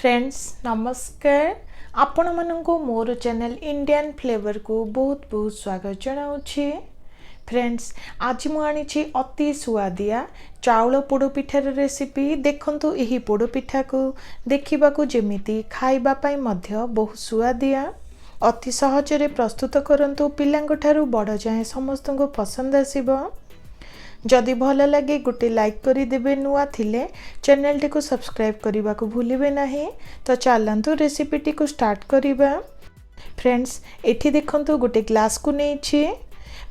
Friends नमस्कार आपण माननको मोर channel Indian flavour को बहुत बहुत स्वागत जनाऊँगी। फ्रेंड्स आज मुझे अति सुआदिया चाउल पोड़पिठार रेसिपी देखंतु। यही पोड़पिठा को देखा जमीती खाइबापाई मध्य बहुत सुआदिया अति सहजरे प्रस्तुत करंतु। पिलांको ठारू बड़ जाए समस्त को पसंद आसीबो। जदि भल लगे गोटे लाइक करदेवे, नुआ थिले चैनल टी को सब्सक्राइब करने को भूलिबे नहीं। तो चलतु रेसिपी टी को स्टार्ट करिबा। फ्रेंड्स एठी देखंतु गोटे ग्लास को नहीं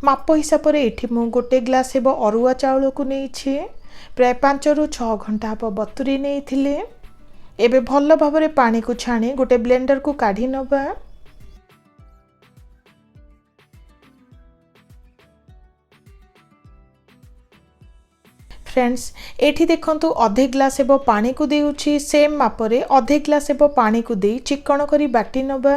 माप हिसाब से एठी मु गोटे ग्लास हेबो अरुआ चाउल को नहीं प्राय 5 ରୁ 6 घंटा हम बतुरी नहीं थिले। एबे भल भाबरे पानी को छाणी गोटे ब्लेंडर को काढ़ी नबा। फ्रेंड्स एठी देखंतु अधे ग्लास हेबो पानी को देउछि। सेम मापरे अधे ग्लास हेबो पानी को दे चिकन करी बाटी नबा।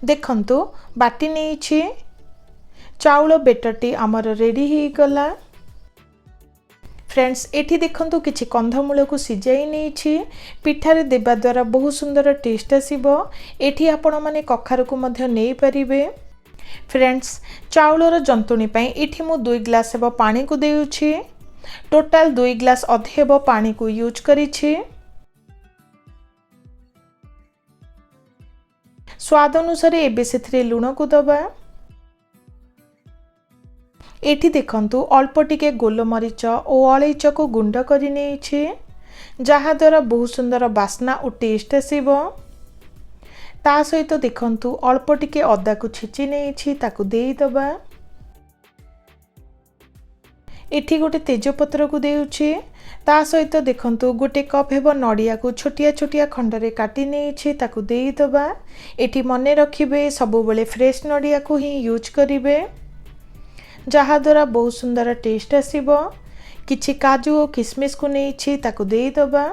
देखंतु बाटी नेछि चाउल बेटरटी आमर रेडी ही गला। फ्रेंड्स एठी देखंतु किछि कंधमूल को सिजाई नेछि पिठारे देबा द्वारा बहुत सुंदर टेस्ट आसीबो। एठी आपण माने कखार को मध्य नै परिबे। फ्रेंड्स चाउलर जंतुणी पई एठी मु 2 ग्लास हेबो पानी को देउछि। टोटल 2 ग्लास अधे हेबो पानी को यूज करिछि। स्वाद अनुसार एबे सेथरे लूण को दबा। एठी देखंतु अल्प टिके गोलमरीच और अलैच को गुंड करि नेछि जहा द्वारा बहुत सुंदर बास्ना और टेस्ट आसीबो। ता सहित देखंतु अल्प टिके अदा को छिची नेछि ताकू देई दबा। एठी गोटे तेजपत्र को देउछि। ता सहित देखंतु गोटे कप हेबो नडिया को छोटिया छोटिया खंडरे काटी नेछि ताकू देई दबा। एठी मने रखिबे सबु बेले फ्रेश नडिया को ही यूज करिवे जहा द्वारा बहुत सुंदर टेस्ट आसीबो। किछि काजू और किशमिश को नेछि ताकू देई दबा।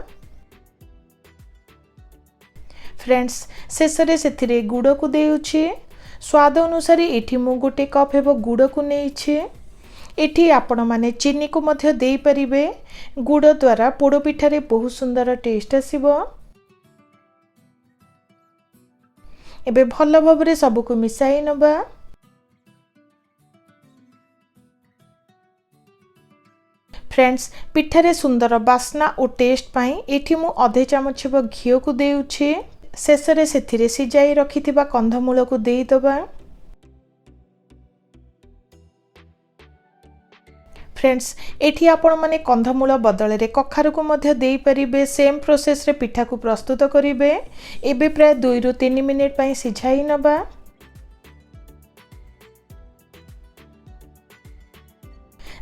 फ्रेंड्स शेषरे सेथिरे गुड़ को देउछि। स्वाद अनुसार एठी मु गोटे कप हेबो गुड़ को नेछि। एठी आपण माने चीनी को मध्य देई परिबे। गुड़ द्वारा पोड़ो पिठारे बहुत सुंदर टेस्ट आसीबो। एबे भल भाबरे सब को मिसाई नबा। फ्रेंड्स पिठारे सुंदर बास्ना और टेस्ट पाई एठी मु अधे चामच हेबो घियो को देउछि। शेषरे सेथिरे सिजाई रखिथिबा कंधमूल को देई दबा। फ्रेंड्स एठी आपण माने कंधमूल बदले रे कखार को मध्य देई परिबे। सेम प्रोसेस रे पिठा को प्रस्तुत करिवे। एबे प्राय 2 ରୁ 3 मिनिट पई सिझाई नबा।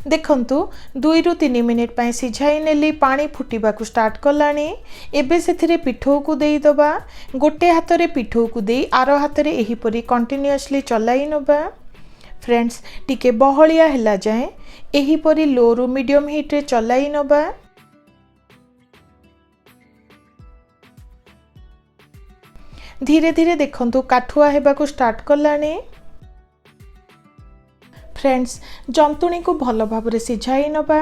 देखंतु 2 ରୁ 3 मिनिट पई सिझाई नेली पानी फुटिबा को स्टार्ट कलानी। एबे सेथिरे पिठो को देई दबा। गोटे हाथ रे पिठो को देई आरो हाथ रे एही परी कंटीन्यूअसली चलाई नबा। फ्रेंड्स टिके बहलिया हेला जाए एही परी लो रु मीडियम हीट रे चलाई नबा। धीरे धीरे देखंतु काठुआ हेबा को स्टार्ट कलानी। फ्रेंड्स जंतुणी को भल भाबरे सिझाई नबा।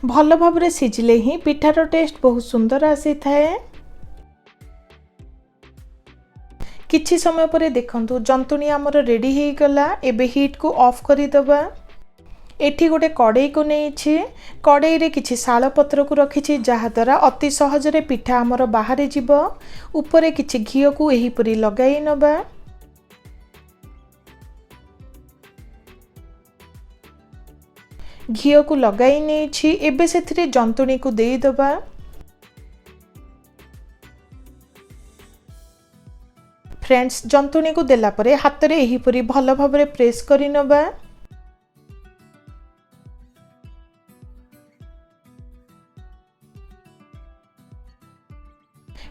भल भाबरे सिझले ही पिठार टेस्ट बहुत सुंदर आसी थाए। किछि समय परे देखंतु जंतुणी हमर रेडी ही गला। एबे हीट को ऑफ करि दबा। एठी गोटे कड़ाई को नेछि। कड़ाई रे किछि शाल पत्र को रखिछि जहा द्वारा अति सहज रे पिठा हमर बाहरे जिवो। ऊपरे किछि घियो को एही परी लगाई नबा। घियो को लगाई नेछि। एबे सेथिरे जंतुणी को देई दबा। फ्रेंड्स जंतुणी को देला परे हाथ रे एही परी भल भाबरे प्रेस करि नबा।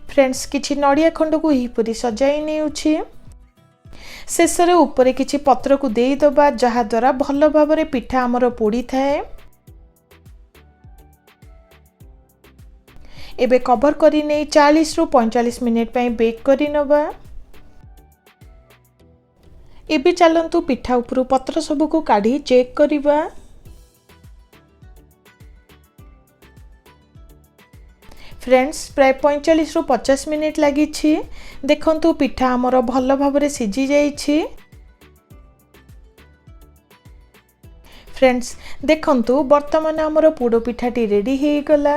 फ्रेंड्स किछि नडिया खंड को एही परी सजाई नेउछि। शेषरे ऊपर किछि पत्र को देई दबा जहा द्वारा भल भाबरे पिठा हमर पोड़ी थाए। एबे कवर करी नै 40 ରୁ 45 मिनिट पई बेक करि नबा। एबे चलंतु पिठा उपरु पत्र सबको काढ़ी चेक करिबा। फ्रेंड्स प्राय 45 रु 50 मिनिट लगी देखंतु पिठा आमर भल भाव सिझी जाइछि। फ्रेंड्स देखंतु वर्तमान आमर पोड़ पिठाटी रेडी हो गला।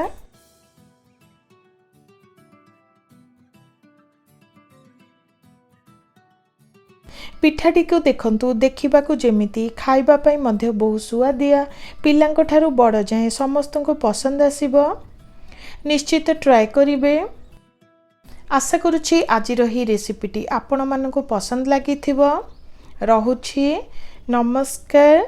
पिठाटी को देखंतु देखिबा को जेमिति खाइबा पई मध्य बहुत सुआदिया, पिलांको ठारू बड़ जाए समस्त को पसंद आसीबो। निश्चित ट्राए करिवे। आशा करुछि आजिर ही रेसिपीटी आपण मानको पसंद लागिथिबो। रहुछि नमस्कार।